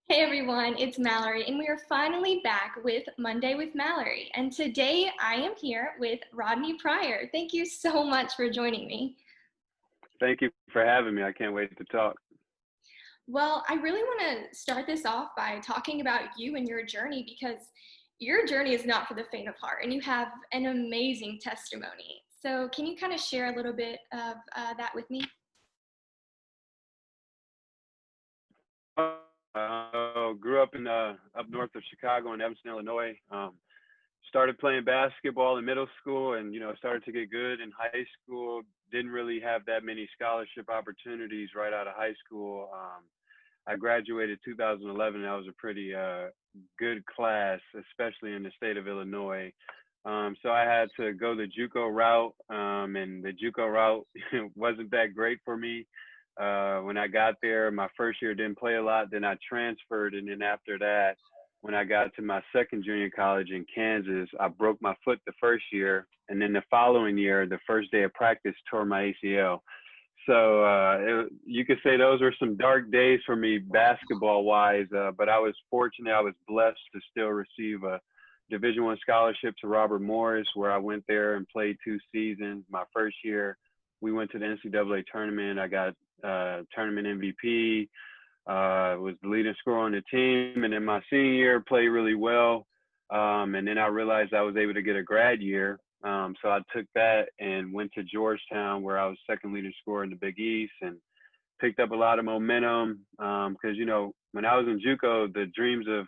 Hey everyone, it's Mallory, and we are finally back with Monday with Mallory. And today I am here with Rodney Pryor. Thank you so much for joining me. Thank you for having me. I can't wait to talk. Well, I really want to start this off by talking about you and your journey because your journey is not for the faint of heart, and you have an amazing testimony. So, can you kind of share a little bit of that with me? Grew up in up north of Chicago in Evanston, Illinois. Started playing basketball in middle school, and started to get good in high school. Didn't really have that many scholarship opportunities right out of high school. I graduated 2011. And that was a pretty good class, especially in the state of Illinois. So I had to go the JUCO route, and the JUCO route wasn't that great for me. When I got there, my first year didn't play a lot. Then I transferred, and then after that, when I got to my second junior college in Kansas, I broke my foot the first year, and then the following year, the first day of practice, tore my ACL. So you could say those were some dark days for me basketball wise, but I was fortunate. I was blessed to still receive a Division I scholarship to Robert Morris, where I went there and played 2 seasons. My first year, we went to the NCAA tournament. I got tournament MVP, was the leading scorer on the team. And then my senior year, played really well. And then I realized I was able to get a grad year. So I took that and went to Georgetown, where I was second leading scorer in the Big East, and picked up a lot of momentum. Because, when I was in JUCO, the dreams of,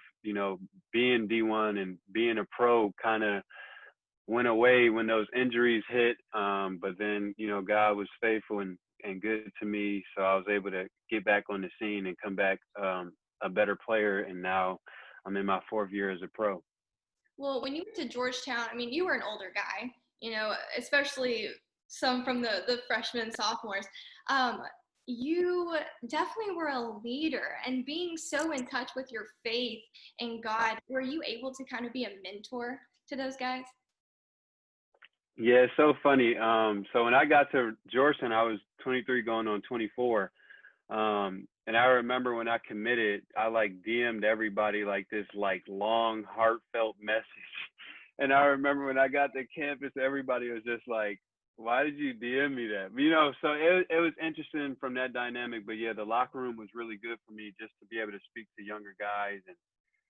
being D1 and being a pro kind of went away when those injuries hit. But then, God was faithful and good to me. So I was able to get back on the scene and come back a better player. And now I'm in my fourth year as a pro. Well, when you went to Georgetown, I mean, you were an older guy, especially some from the freshmen, sophomores. Um, you definitely were a leader, and being so in touch with your faith and God, were you able to kind of be a mentor to those guys? Yeah, it's so funny. So when I got to Georgetown, I was 23 going on 24. And I remember when I committed, I like DM'd everybody like this like long heartfelt message. And I remember when I got to campus, everybody was just like, "Why did you DM me that?" So it was interesting from that dynamic. But yeah, the locker room was really good for me just to be able to speak to younger guys and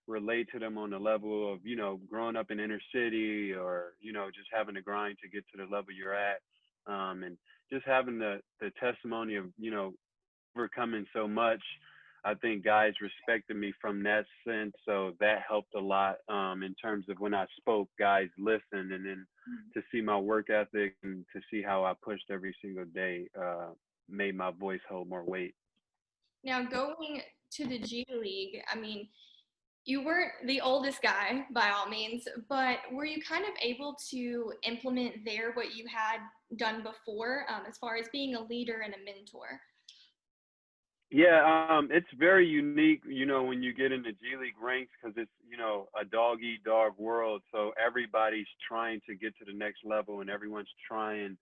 relate to them on the level of growing up in inner city, or just having to grind to get to the level you're at, and just having the testimony of overcoming so much. I think guys respected me from that sense, so that helped a lot, in terms of when I spoke, guys listened, and then to see my work ethic and to see how I pushed every single day made my voice hold more weight. Now, going to the G League, I mean, you weren't the oldest guy by all means, but were you kind of able to implement there what you had done before, as far as being a leader and a mentor? Yeah, it's very unique, when you get into G League ranks, because it's, a dog eat dog world. So everybody's trying to get to the next level, and everyone's trying,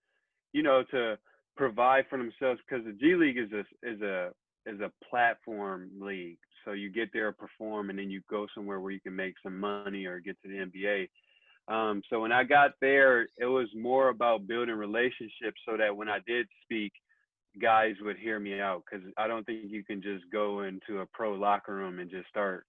to provide for themselves, because the G League is a platform league. So you get there, perform, and then you go somewhere where you can make some money or get to the NBA. So when I got there, it was more about building relationships so that when I did speak, guys would hear me out, because I don't think you can just go into a pro locker room and just start,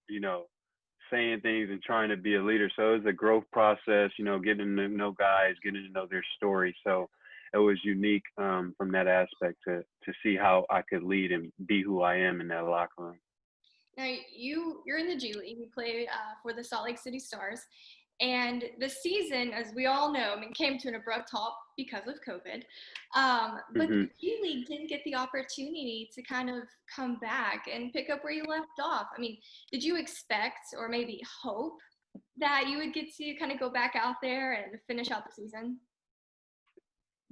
saying things and trying to be a leader. So it was a growth process, getting to know guys, getting to know their story. So it was unique, from that aspect to see how I could lead and be who I am in that locker room. Now you're in the G League. You play for the Salt Lake City Stars, and the season, as we all know, I mean, came to an abrupt halt because of COVID. But Hmm. the G League didn't get the opportunity to kind of come back and pick up where you left off. I mean, did you expect or maybe hope that you would get to kind of go back out there and finish out the season?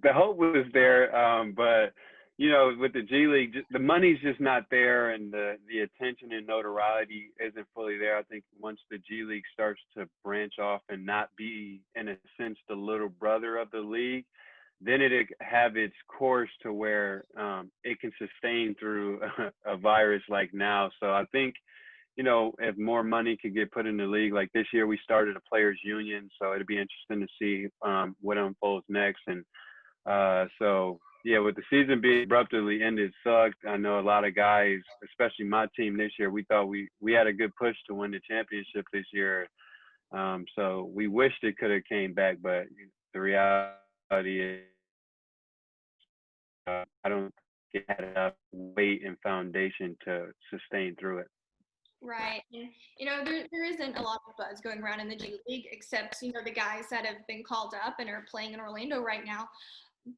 The hope was there, but with the G League, the money's just not there, and the attention and notoriety isn't fully there. I think once the G League starts to branch off and not be, in a sense, the little brother of the league, then it have its course to where it can sustain through a virus like now. So I think, if more money could get put in the league, like this year we started a players union, so it'd be interesting to see what unfolds next. And so yeah, with the season being abruptly ended, sucked. I know a lot of guys, especially my team this year, we thought we had a good push to win the championship this year. So we wished it could have came back, but the reality is I don't think it had enough weight and foundation to sustain through it. Right. And, there isn't a lot of buzz going around in the G League except, the guys that have been called up and are playing in Orlando right now.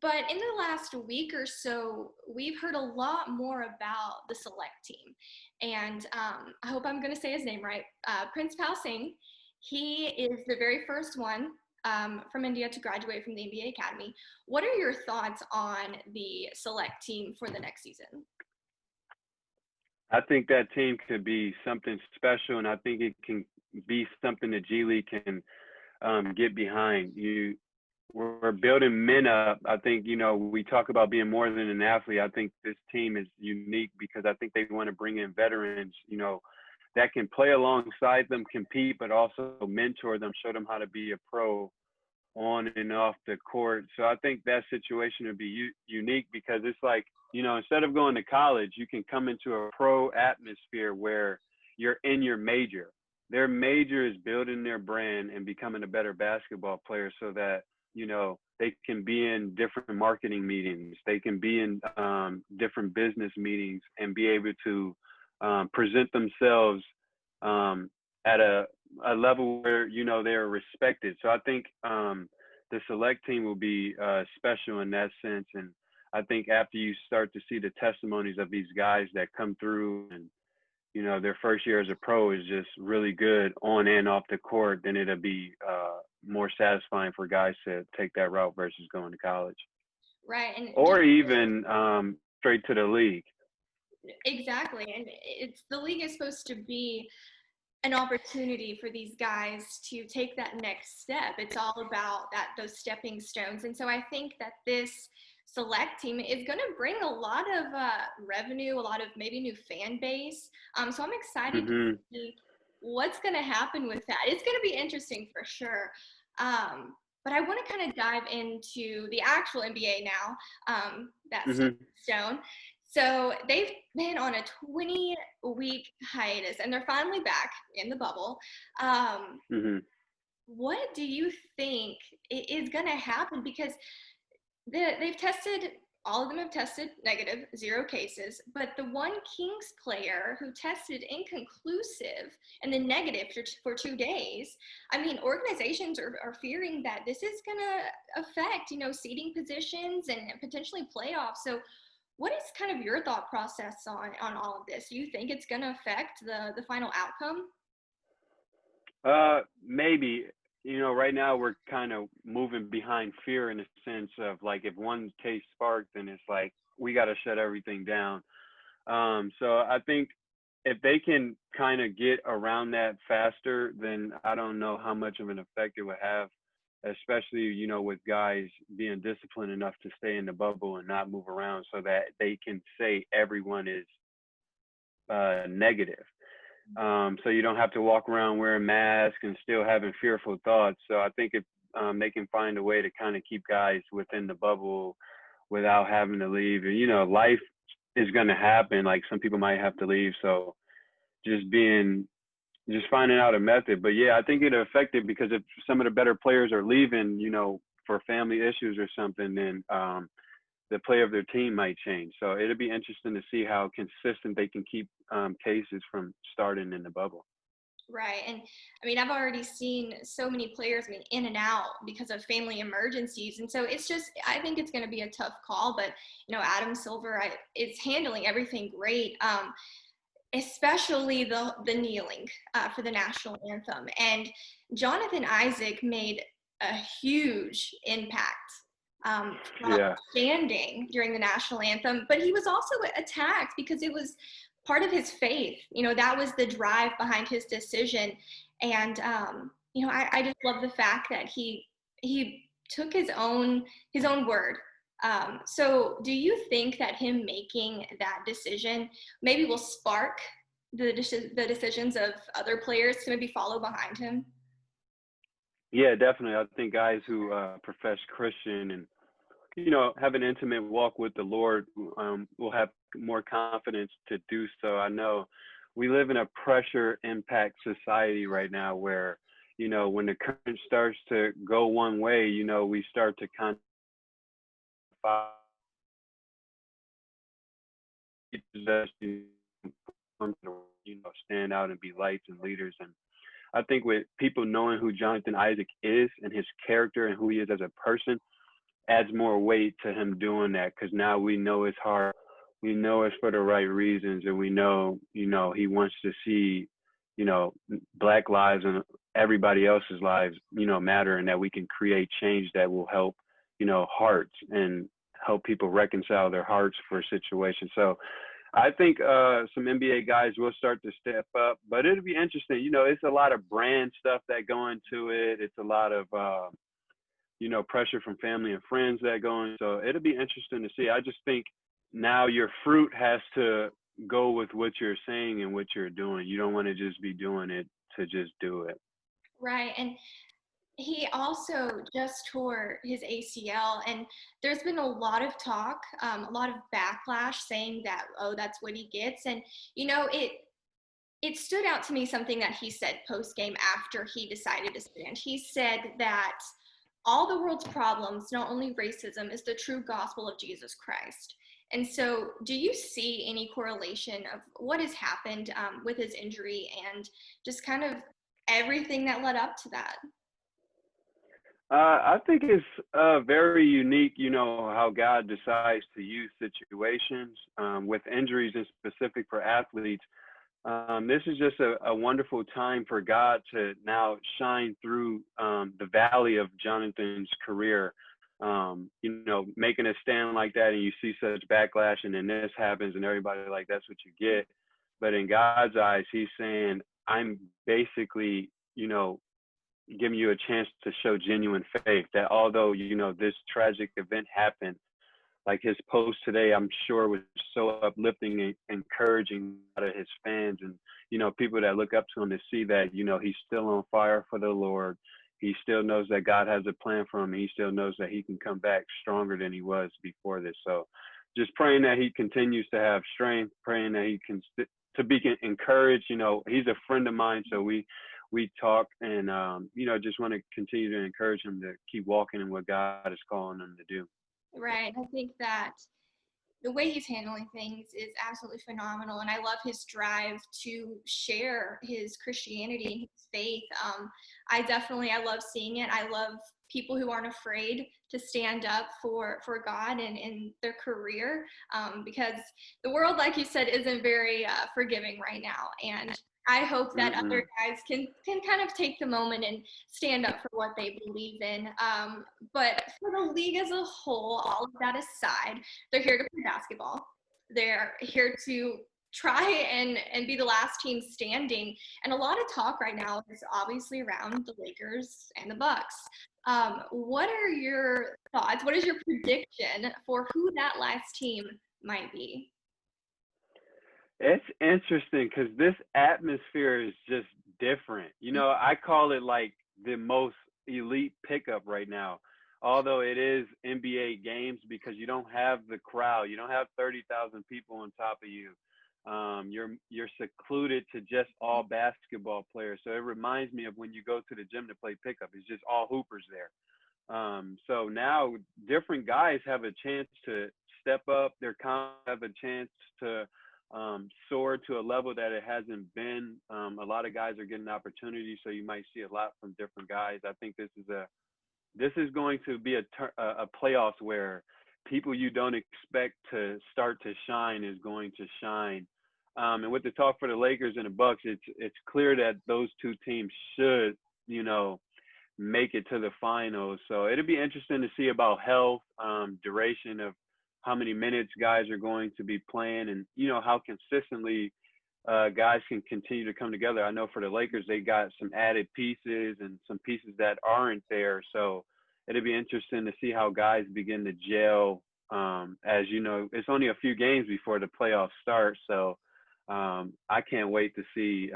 But in the last week or so, we've heard a lot more about the select team. And I hope I'm going to say his name right. Prince Pal Singh, he is the very first one from India to graduate from the NBA Academy. What are your thoughts on the select team for the next season? I think that team could be something special, and I think it can be something the G League can get behind. We're building men up. I think, we talk about being more than an athlete. I think this team is unique because I think they want to bring in veterans, that can play alongside them, compete, but also mentor them, show them how to be a pro on and off the court. So I think that situation would be unique because it's like, instead of going to college, you can come into a pro atmosphere where you're in your major. Their major is building their brand and becoming a better basketball player so that, they can be in different marketing meetings. They can be in different business meetings and be able to present themselves at a level where, they're respected. So I think the select team will be special in that sense. And I think after you start to see the testimonies of these guys that come through and, their first year as a pro is just really good on and off the court, then it'll be more satisfying for guys to take that route versus going to college. Right. And or even straight to the league. Exactly. And the league is supposed to be an opportunity for these guys to take that next step. It's all about those stepping stones. And so I think that this select team is going to bring a lot of revenue, a lot of maybe new fan base. So I'm excited to see what's going to happen with that. It's going to be interesting for sure. But I want to kind of dive into the actual NBA now, that's stone. So they've been on a 20-week hiatus, and they're finally back in the bubble. What do you think is going to happen? Because all of them have tested negative, 0 cases, but the one Kings player who tested inconclusive and then negative for 2 days, I mean, organizations are fearing that this is going to affect, seeding positions and potentially playoffs. So what is kind of your thought process on all of this? Do you think it's going to affect the final outcome? Maybe. Right now we're kind of moving behind fear in the sense of like if one case sparked, then it's like we got to shut everything down. So I think if they can kind of get around that faster, then I don't know how much of an effect it would have, especially, with guys being disciplined enough to stay in the bubble and not move around so that they can say everyone is negative. So you don't have to walk around wearing masks and still having fearful thoughts. So I think if they can find a way to kind of keep guys within the bubble without having to leave, and life is going to happen. Like some people might have to leave. So just finding out a method. But yeah, I think it'll affect it because if some of the better players are leaving, for family issues or something, then the play of their team might change. So it'll be interesting to see how consistent they can keep cases from starting in the bubble. Right. And I mean, I've already seen so many players in and out because of family emergencies. And so I think it's going to be a tough call, but Adam Silver is handling everything great. Especially the kneeling for the national anthem. And Jonathan Isaac made a huge impact standing during the national anthem, but he was also attacked because it was part of his faith. That was the drive behind his decision. And, I just love the fact that he took his own word. So do you think that him making that decision maybe will spark the decisions of other players to maybe follow behind him? Yeah, definitely. I think guys who profess Christian and have an intimate walk with the Lord will have more confidence to do so. I know we live in a pressure impact society right now where when the current starts to go one way, we start to kind of stand out and be lights and leaders. And I think with people knowing who Jonathan Isaac is and his character and who he is as a person adds more weight to him doing that, because now we know his heart, we know it's for the right reasons, and we know he wants to see Black lives and everybody else's lives matter, and that we can create change that will help hearts and help people reconcile their hearts for situations. So I think some NBA guys will start to step up, but it'll be interesting. It's a lot of brand stuff that go into it. It's a lot of pressure from family and friends that go in. So it'll be interesting to see. I just think now your fruit has to go with what you're saying and what you're doing. You don't want to just be doing it to just do it. Right. And he also just tore his ACL, and there's been a lot of talk, a lot of backlash saying that, oh, that's what he gets. And, it stood out to me something that he said post game after he decided to stand. He said that all the world's problems, not only racism, is the true gospel of Jesus Christ. And so, do you see any correlation of what has happened with his injury and just kind of everything that led up to that? I think it's very unique, how God decides to use situations with injuries in specific for athletes. This is just a wonderful time for God to now shine through the valley of Jonathan's career. Making a stand like that, and you see such backlash, and then this happens, and everybody like, that's what you get. But in God's eyes, He's saying, I'm basically, giving you a chance to show genuine faith. That although this tragic event happened, like his post today, I'm sure was so uplifting and encouraging to his fans and people that look up to him, to see that he's still on fire for the Lord. He still knows that God has a plan for him. He still knows that he can come back stronger than he was before this. So just praying that he continues to have strength, praying that he can to be encouraged. He's a friend of mine, so we talk, and just want to continue to encourage him to keep walking in what God is calling him to do. Right. I think that the way he's handling things is absolutely phenomenal, and I love his drive to share his Christianity and his faith. I love seeing it. I love people who aren't afraid to stand up for God and in their career, because the world, like you said, isn't very forgiving right now, and I hope that other guys can kind of take the moment and stand up for what they believe in. But for the league as a whole, all of that aside, they're here to play basketball. They're here to try and be the last team standing. And a lot of talk right now is obviously around the Lakers and the Bucks. What are your thoughts? What is your prediction for who that last team might be? It's interesting because this atmosphere is just different. I call it like the most elite pickup right now, although it is NBA games, because you don't have the crowd. You don't have 30,000 people on top of you. You're secluded to just all basketball players. So it reminds me of when you go to the gym to play pickup. It's just all hoopers there. So now different guys have a chance to step up. Have a chance to soar to a level that it hasn't been. A lot of guys are getting opportunities, so you might see a lot from different guys. I think this is going to be a playoffs where people you don't expect to start to shine is going to shine. And with the talk for the Lakers and the Bucks, it's clear that those two teams should, make it to the finals. So it'll be interesting to see about health, duration of how many minutes guys are going to be playing, and how consistently guys can continue to come together. I know for the Lakers, they got some added pieces and some pieces that aren't there. So it'll be interesting to see how guys begin to gel. As you know, it's only a few games before the playoffs start, so I can't wait to see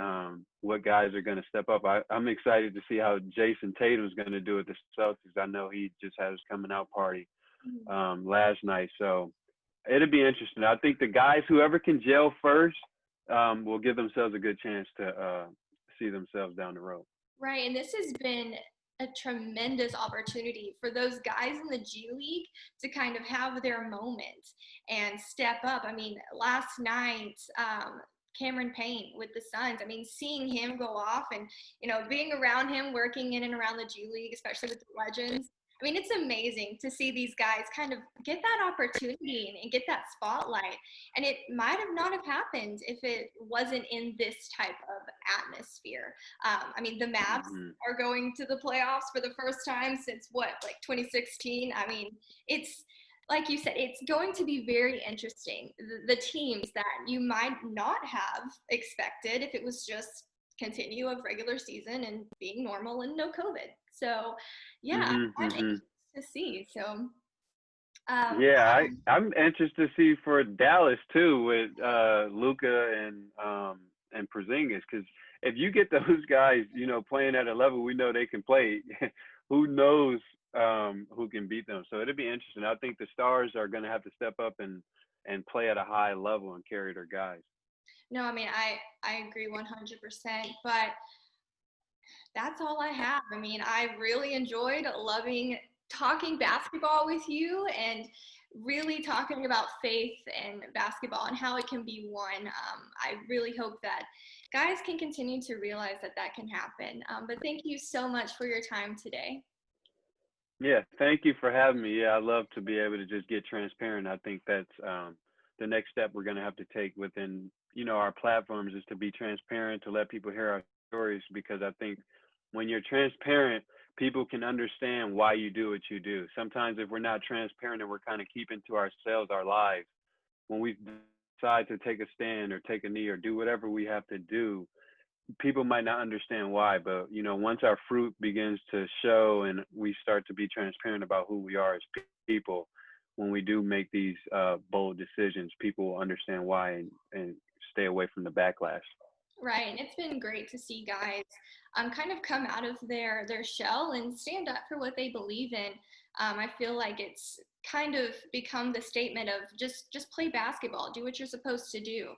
what guys are going to step up. I'm excited to see how Jason Tatum's going to do at the Celtics. I know he just had his coming out party last night, so it'll be interesting. I think the guys, whoever can gel first, will give themselves a good chance to see themselves down the road. Right, and this has been a tremendous opportunity for those guys in the G League to kind of have their moment and step up. I mean, last night, Cameron Payne with the Suns, I mean, seeing him go off and, being around him, working in and around the G League, especially with the legends. I mean, it's amazing to see these guys kind of get that opportunity and get that spotlight. And it might have not have happened if it wasn't in this type of atmosphere. I mean, the Mavs are going to the playoffs for the first time since like 2016. I mean, it's like you said, it's going to be very interesting. The teams that you might not have expected if it was just continue of regular season and being normal and no COVID. So, yeah, I'm anxious to see. So, yeah, I'm interested to see for Dallas too with Luka and Porzingis, because if you get those guys, playing at a level we know they can play, who knows who can beat them? So it'll be interesting. I think the stars are going to have to step up and play at a high level and carry their guys. No, I mean, I agree 100%, but that's all I have. I mean, I really enjoyed loving talking basketball with you and really talking about faith and basketball and how it can be won. I really hope that guys can continue to realize that can happen. But thank you so much for your time today. Yeah, thank you for having me. Yeah, I love to be able to just get transparent. I think that's the next step we're going to have to take within, our platforms, is to be transparent, to let people hear our stories, because I think when you're transparent, people can understand why you do what you do. Sometimes if we're not transparent and we're kind of keeping to ourselves our lives, when we decide to take a stand or take a knee or do whatever we have to do, people might not understand why. But once our fruit begins to show and we start to be transparent about who we are as people, when we do make these bold decisions, people will understand why and stay away from the backlash. Right, and it's been great to see guys kind of come out of their shell and stand up for what they believe in. I feel like it's kind of become the statement of just play basketball, do what you're supposed to do,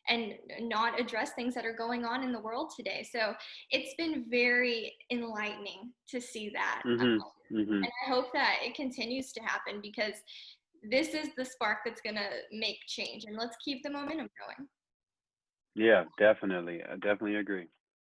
and not address things that are going on in the world today. So it's been very enlightening to see that. And I hope that it continues to happen, because this is the spark that's going to make change, and let's keep the momentum going. Yeah, definitely. I definitely agree.